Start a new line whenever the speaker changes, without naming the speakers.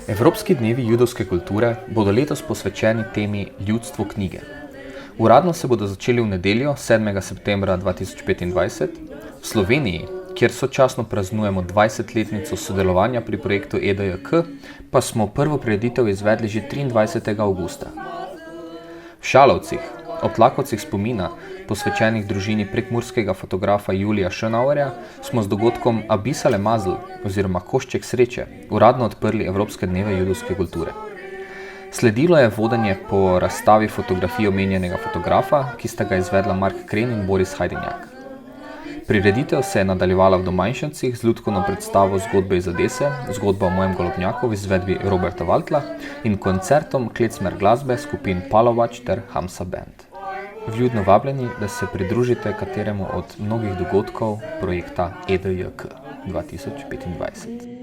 Evropski dnevi judovske kulture bodo letos posvečeni temi ljudstvo knjige. Uradno se bodo začeli v nedeljo 7. septembra 2025 v Sloveniji, kjer sočasno praznujemo 20-letnico sodelovanja pri projektu EDJK, pa smo prvo prireditev izvedli že 23. avgusta. V Šalovcih, ob tlakovcih spomina, posvečenih družini prekmurskega fotografa Julija Schönauerja, smo z dogodkom Abisale Mazl oziroma Košček sreče uradno odprli Evropske dneve judovske kulture. Sledilo je vodenje po razstavi fotografij omenjenega fotografa, ki sta ga izvedla Mark Kren in Boris Hajdenjak. Prireditev se je nadaljevala v Domajšancih z lutkovno predstavo Zgodbe iz Odese, zgodba o mojem golobnjaku v izvedbi Roberta Valtla in koncertom klecmer glasbe skupin Palovač ter Hamsa Band. Vljudno vabljeni, da se pridružite kateremu od mnogih dogodkov projekta EDJK 2025.